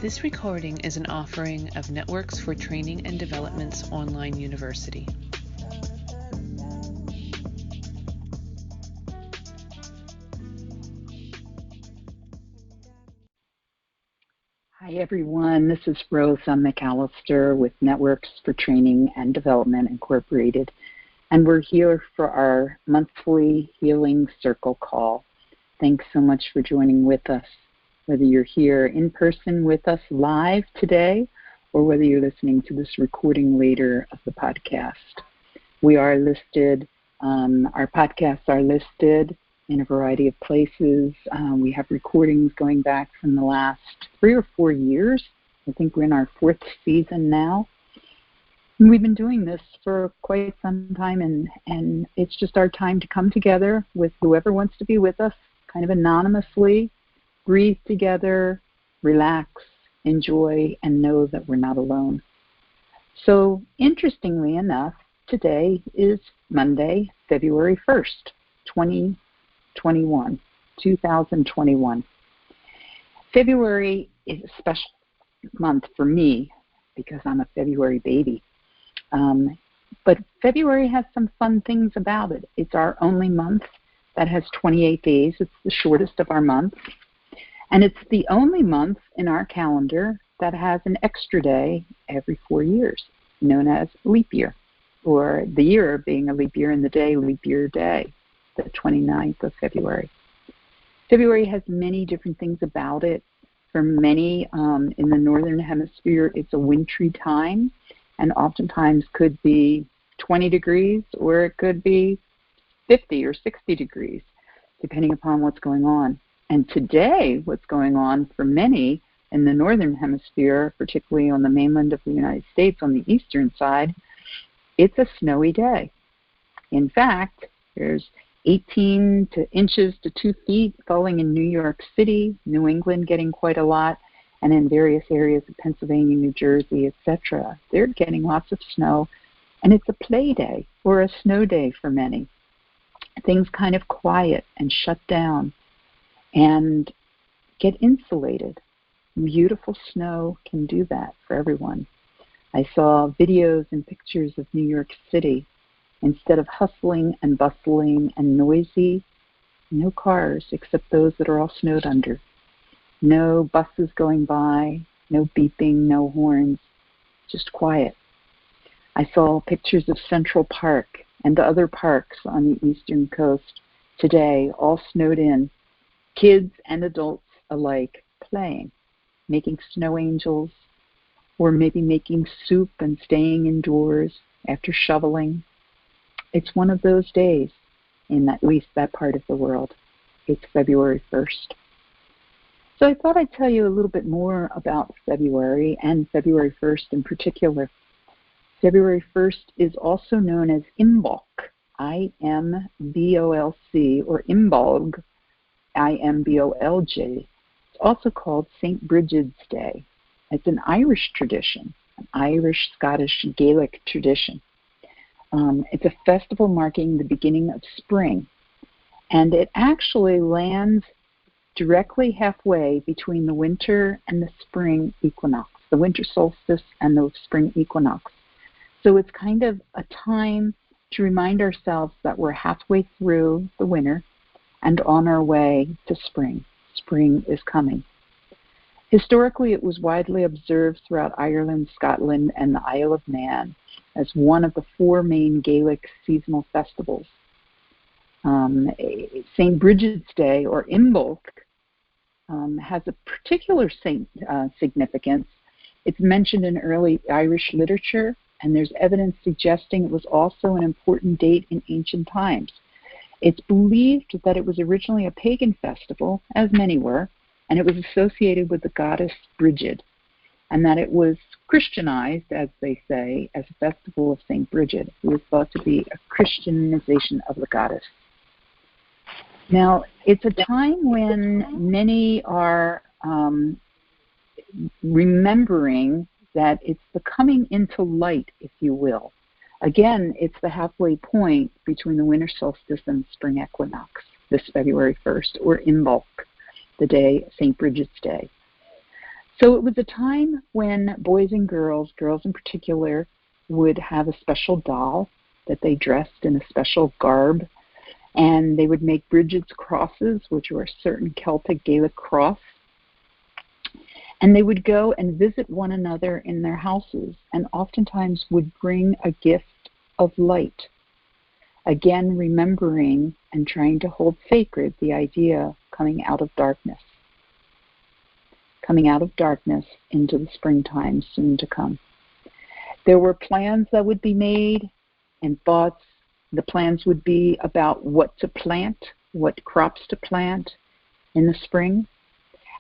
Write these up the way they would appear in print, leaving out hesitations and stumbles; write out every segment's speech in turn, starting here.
This recording is an offering of Networks for Training and Development's online university. Hi everyone, this is Rosa McAllister with Networks for Training and Development Incorporated, and we're here for our monthly Healing Circle call. Thanks so much for joining with us, whether you're here in person with us live today or whether you're listening to this recording later of the podcast. We are listed, our podcasts are listed in a variety of places. We have recordings going back from the last 3 or 4 years. I think we're in our 4th season now. And we've been doing this for quite some time, and it's just our time to come together with whoever wants to be with us, kind of anonymously, breathe together, relax, enjoy, and know that we're not alone. So, interestingly enough, today is Monday, February 1st, 2021. February is a special month for me because I'm a February baby. But February has some fun things about it. It's our only month that has 28 days. It's the shortest of our months. And it's the only month in our calendar that has an extra day every 4 years, known as leap year, or the year being a leap year and the day leap year day, the 29th of February. February has many different things about it. For many in the northern hemisphere, it's a wintry time, and oftentimes could be 20 degrees or it could be 50 or 60 degrees, depending upon what's going on. And today, what's going on for many in the northern hemisphere, particularly on the mainland of the United States on the eastern side, it's a snowy day. In fact, there's 18 inches to 2 feet falling in New York City, New England getting quite a lot, and in various areas of Pennsylvania, New Jersey, etc. They're getting lots of snow, and it's a play day or a snow day for many. Things kind of quiet and shut down and get insulated. Beautiful snow can do that for everyone. I saw videos and pictures of New York City. Instead of hustling and bustling and noisy, no cars except those that are all snowed under. No buses going by, no beeping, no horns, just quiet. I saw pictures of Central Park and other parks on the eastern coast today, all snowed in, kids and adults alike playing, making snow angels, or maybe making soup and staying indoors after shoveling. It's one of those days in at least that part of the world. It's February 1st. So I thought I'd tell you a little bit more about February and February 1st in particular. February 1st is also known as Imbolc, I-M-B-O-L-C, or Imbolg, I-M-B-O-L-J. It's also called St. Brigid's Day. It's an Irish tradition, an Irish, Scottish, Gaelic tradition. It's a festival marking the beginning of spring, and it actually lands directly halfway between the winter and the spring equinox, the winter solstice and the spring equinox. So it's kind of a time to remind ourselves that we're halfway through the winter and on our way to spring. Spring is coming. Historically, it was widely observed throughout Ireland, Scotland, and the Isle of Man as one of the 4 main Gaelic seasonal festivals. St. Brigid's Day, or Imbolc, has a particular significance. It's mentioned in early Irish literature, and there's evidence suggesting it was also an important date in ancient times. It's believed that it was originally a pagan festival, as many were, and it was associated with the goddess Brigid, and that it was Christianized, as they say, as a festival of St. Brigid, who was thought to be a Christianization of the goddess. Now, it's a time when many are remembering that it's the coming into light, if you will. Again, it's the halfway point between the winter solstice and the spring equinox, this February 1st, or Imbolc, the day, St. Brigid's Day. So it was a time when boys and girls in particular, would have a special doll that they dressed in a special garb, and they would make Brigid's crosses, which were a certain Celtic Gaelic cross, and they would go and visit one another in their houses, and oftentimes would bring a gift of light, again remembering and trying to hold sacred the idea of coming out of darkness into the springtime soon to come. There were plans that would be made and thoughts. The plans would be about what to plant, what crops to plant in the spring.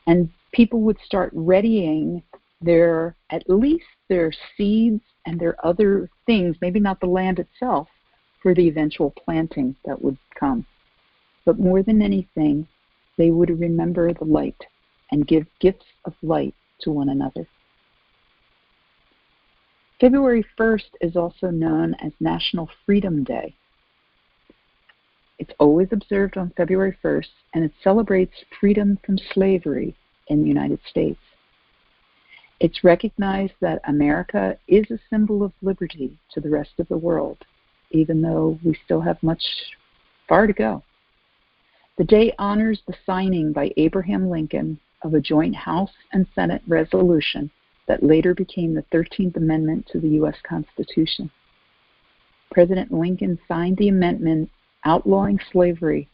And people would start readying at least their seeds and their other things, maybe not the land itself, for the eventual planting that would come. But more than anything, they would remember the light and give gifts of light to one another. February 1st is also known as National Freedom Day. It's always observed on February 1st, and it celebrates freedom from slavery in the United States. It's recognized that America is a symbol of liberty to the rest of the world, even though we still have far to go. The day honors the signing by Abraham Lincoln of a joint House and Senate resolution that later became the 13th Amendment to the U.S. Constitution. President Lincoln signed the amendment outlawing slavery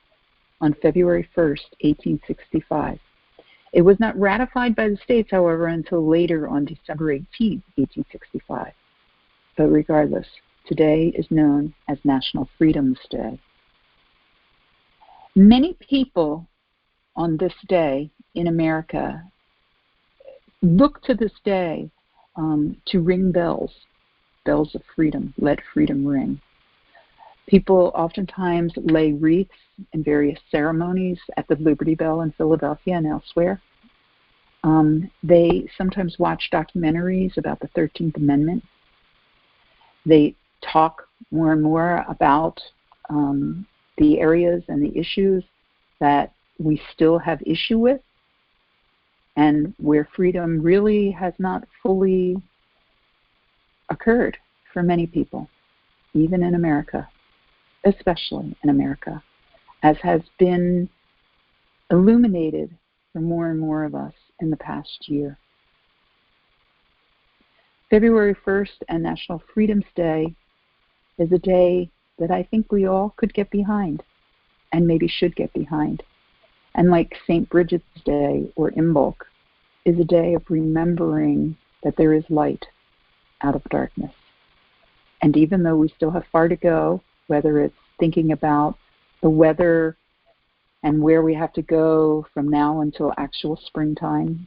on February 1st, 1865. It was not ratified by the states, however, until later on December 18th, 1865. But regardless, today is known as National Freedom's Day. Many people on this day in America look to this day to ring bells of freedom, let freedom ring. People oftentimes lay wreaths in various ceremonies at the Liberty Bell in Philadelphia and elsewhere. They sometimes watch documentaries about the 13th Amendment. They talk more and more about the areas and the issues that we still have issue with, and where freedom really has not fully occurred for many people, even in America, especially in America, as has been illuminated for more and more of us in the past year. February 1st and National Freedom's Day is a day that I think we all could get behind, and maybe should get behind. And like St. Brigid's Day or Imbolc, is a day of remembering that there is light out of darkness. And even though we still have far to go, whether it's thinking about the weather and where we have to go from now until actual springtime,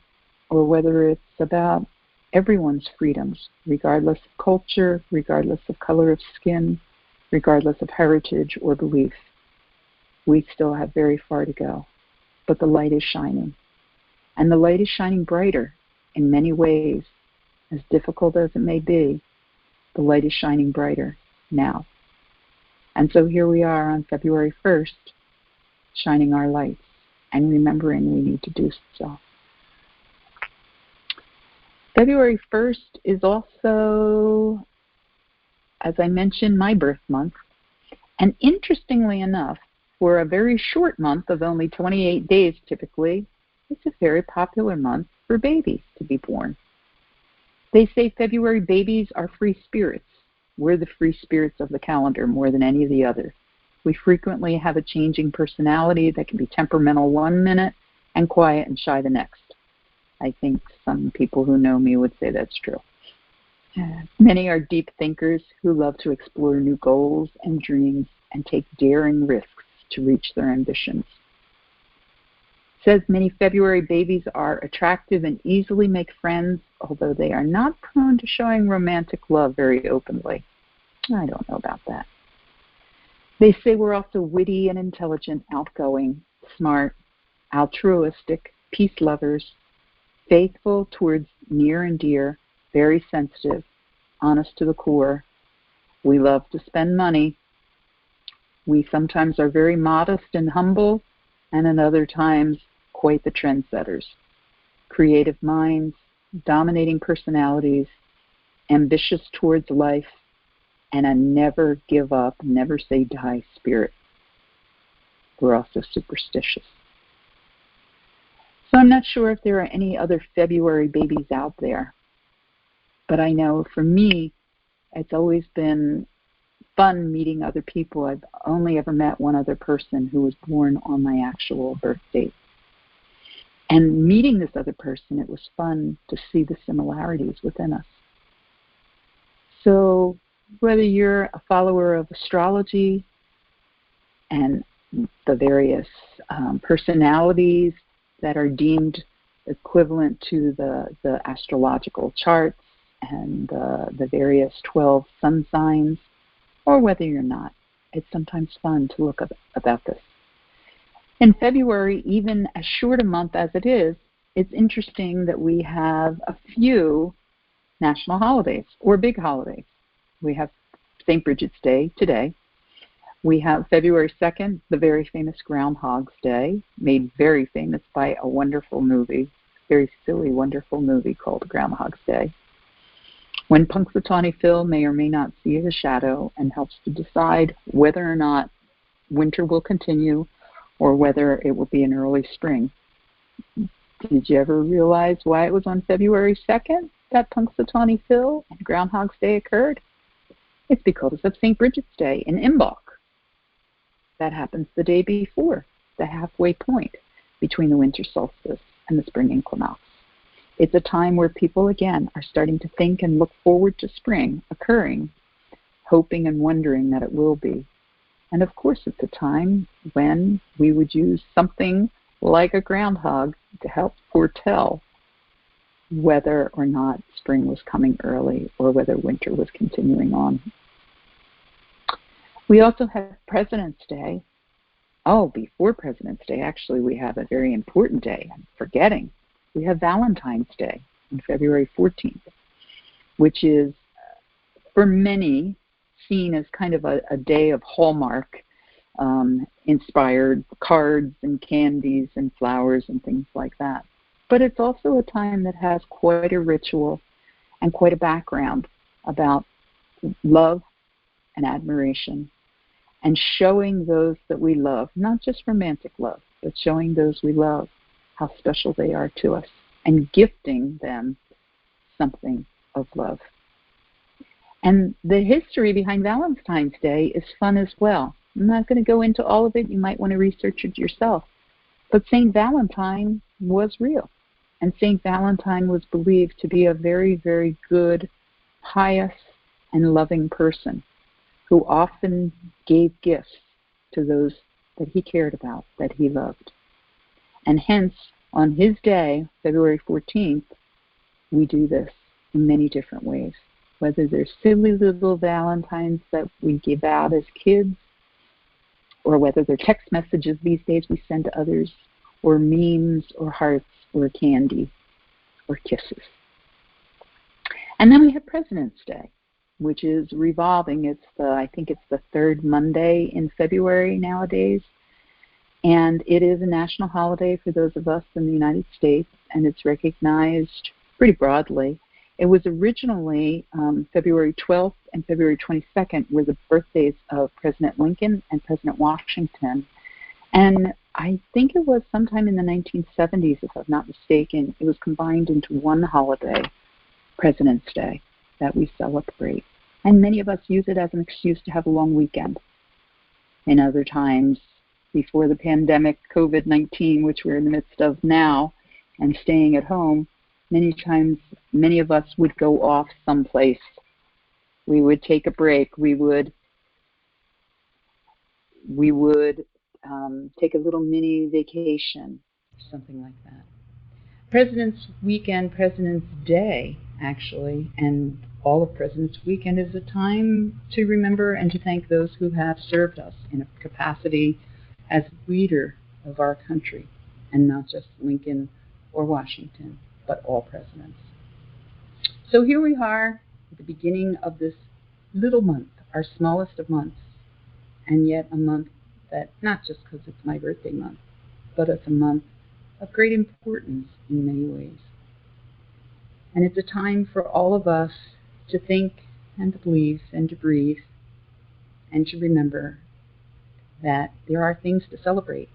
or whether it's about everyone's freedoms, regardless of culture, regardless of color of skin, regardless of heritage or belief, we still have very far to go. But the light is shining. And the light is shining brighter in many ways. As difficult as it may be, the light is shining brighter now. And so here we are on February 1st, shining our lights and remembering we need to do so. February 1st is also, as I mentioned, my birth month. And interestingly enough, for a very short month of only 28 days typically, it's a very popular month for babies to be born. They say February babies are free spirits. We're the free spirits of the calendar more than any of the others. We frequently have a changing personality that can be temperamental one minute and quiet and shy the next. I think some people who know me would say that's true. Many are deep thinkers who love to explore new goals and dreams and take daring risks to reach their ambitions. It says many February babies are attractive and easily make friends, although they are not prone to showing romantic love very openly. I don't know about that. They say we're also witty and intelligent, outgoing, smart, altruistic, peace lovers, faithful towards near and dear, very sensitive, honest to the core. We love to spend money. We sometimes are very modest and humble, and at other times quite the trendsetters. Creative minds, dominating personalities, ambitious towards life, and a never give up, never say die spirit. We're also superstitious. So I'm not sure if there are any other February babies out there, but I know for me, it's always been fun meeting other people. I've only ever met one other person who was born on my actual birth date. And meeting this other person, it was fun to see the similarities within us. So whether you're a follower of astrology and the various personalities that are deemed equivalent to the astrological charts and the various 12 sun signs, or whether you're not, it's sometimes fun to look about this. In February, even as short a month as it is, it's interesting that we have a few national holidays or big holidays. We have St. Brigid's Day today. We have February 2nd, the very famous Groundhog's Day, made very famous by a wonderful movie, very silly, wonderful movie called Groundhog's Day, when Punxsutawney Phil may or may not see the shadow and helps to decide whether or not winter will continue or whether it will be an early spring. Did you ever realize why it was on February 2nd that Punxsutawney Phil and Groundhog's Day occurred? It's because of St. Brigid's Day in Imbolc. That happens the day before, the halfway point between the winter solstice and the spring equinox. It's a time where people, again, are starting to think and look forward to spring occurring, hoping and wondering that it will be. And of course, it's a time when we would use something like a groundhog to help foretell whether or not spring was coming early or whether winter was continuing on. We also have President's Day. Oh, before President's Day, actually, we have a very important day. I'm forgetting. We have Valentine's Day on February 14th, which is, for many, seen as kind of a day of Hallmark inspired cards and candies and flowers and things like that. But it's also a time that has quite a ritual and quite a background about love and admiration and showing those that we love, not just romantic love, but showing those we love how special they are to us and gifting them something of love. And the history behind Valentine's Day is fun as well. I'm not going to go into all of it. You might want to research it yourself. But St. Valentine was real. And St. Valentine was believed to be a very, very good, pious, and loving person who often gave gifts to those that he cared about, that he loved. And hence, on his day, February 14th, we do this in many different ways. Whether they're silly little Valentines that we give out as kids, or whether they're text messages these days we send to others, or memes, or hearts, or candy, or kisses. And then we have President's Day, which is revolving. I think it's the third Monday in February nowadays. And it is a national holiday for those of us in the United States, and it's recognized pretty broadly. It was originally February 12th and February 22nd were the birthdays of President Lincoln and President Washington. And I think it was sometime in the 1970s, if I'm not mistaken, it was combined into one holiday, President's Day, that we celebrate. And many of us use it as an excuse to have a long weekend. In other times, before the pandemic, COVID-19, which we're in the midst of now, and staying at home, many times, many of us would go off someplace. We would take a break. We would take a little mini vacation, something like that. President's Weekend, President's Day, actually, and all of President's Weekend is a time to remember and to thank those who have served us in a capacity as leader of our country, and not just Lincoln or Washington, but all presidents. So here we are at the beginning of this little month, our smallest of months, and yet a month that, not just because it's my birthday month, but it's a month of great importance in many ways. And it's a time for all of us to think and to believe and to breathe and to remember that there are things to celebrate,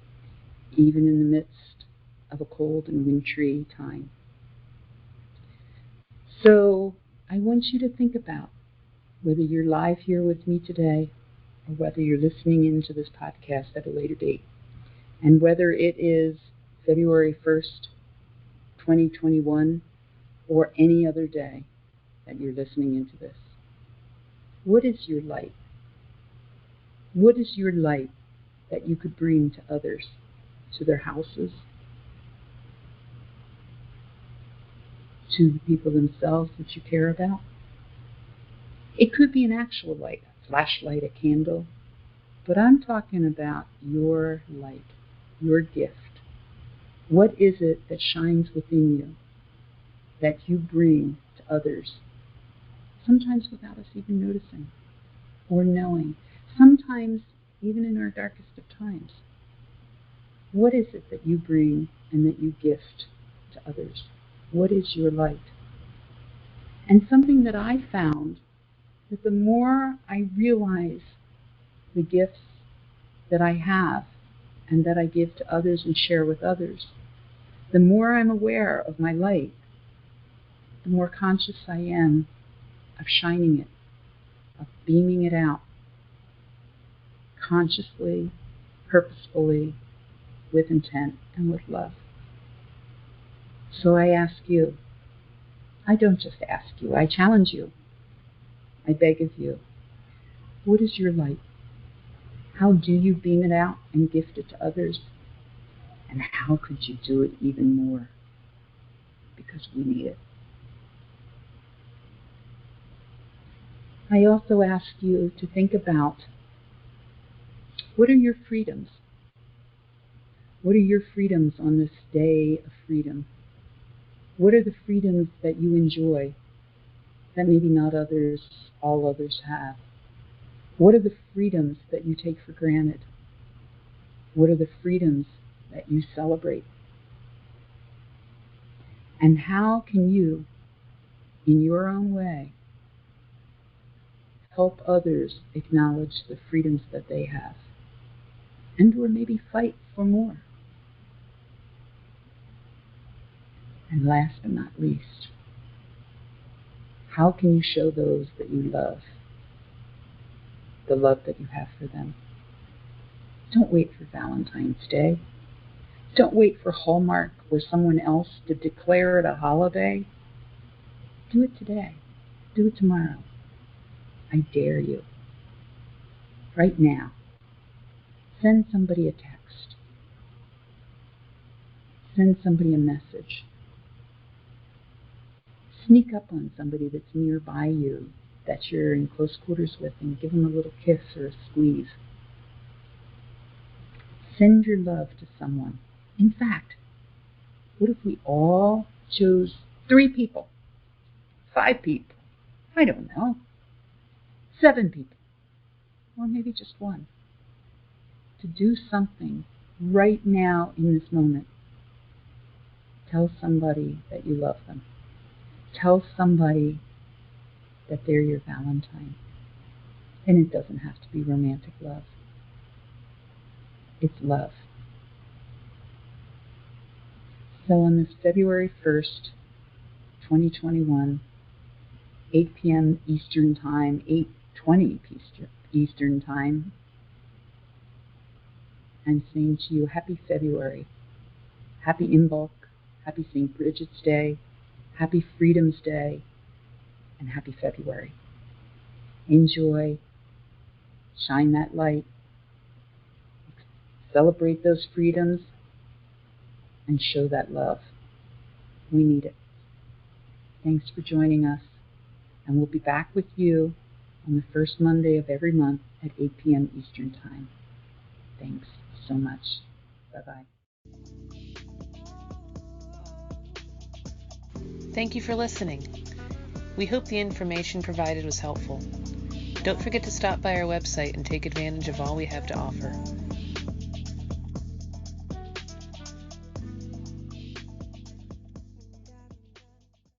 even in the midst of a cold and wintry time. So I want you to think about whether you're live here with me today or whether you're listening into this podcast at a later date, and whether it is February 1st, 2021, or any other day that you're listening into this. What is your light? What is your light that you could bring to others, to their houses, to the people themselves that you care about? It could be an actual light, a flashlight, a candle, but I'm talking about your light, your gift. What is it that shines within you that you bring to others, sometimes without us even noticing or knowing, sometimes even in our darkest of times? What is it that you bring and that you gift to others? What is your light? And something that I found, that the more I realize the gifts that I have and that I give to others and share with others, the more I'm aware of my light, the more conscious I am of shining it, of beaming it out, consciously, purposefully, with intent and with love. So I ask you, I don't just ask you, I challenge you, I beg of you, what is your light? How do you beam it out and gift it to others? And how could you do it even more? Because we need it. I also ask you to think about, what are your freedoms? What are your freedoms on this day of freedom? What are the freedoms that you enjoy that maybe not others, all others have? What are the freedoms that you take for granted? What are the freedoms that you celebrate? And how can you, in your own way, help others acknowledge the freedoms that they have? And or maybe fight for more? And last but not least, how can you show those that you love the love that you have for them? Don't wait for Valentine's Day. Don't wait for Hallmark or someone else to declare it a holiday. Do it today. Do it tomorrow. I dare you. Right now. Send somebody a text. Send somebody a message. Sneak up on somebody that's nearby you, that you're in close quarters with, and give them a little kiss or a squeeze. Send your love to someone. In fact, what if we all chose 3 people, 5 people, I don't know, 7 people, or maybe just 1, to do something right now in this moment? Tell somebody that you love them. Tell somebody that they're your Valentine. And it doesn't have to be romantic love. It's love. So on this February 1st, 2021, 8 p.m. Eastern Time, 8:20 Eastern Time, I'm saying to you, happy February, happy Imbolc, happy St. Brigid's Day, happy Freedom's Day, and happy February. Enjoy, shine that light, celebrate those freedoms, and show that love. We need it. Thanks for joining us, and we'll be back with you on the first Monday of every month at 8 p.m. Eastern Time. Thanks so much. Bye-bye. Thank you for listening. We hope the information provided was helpful. Don't forget to stop by our website and take advantage of all we have to offer.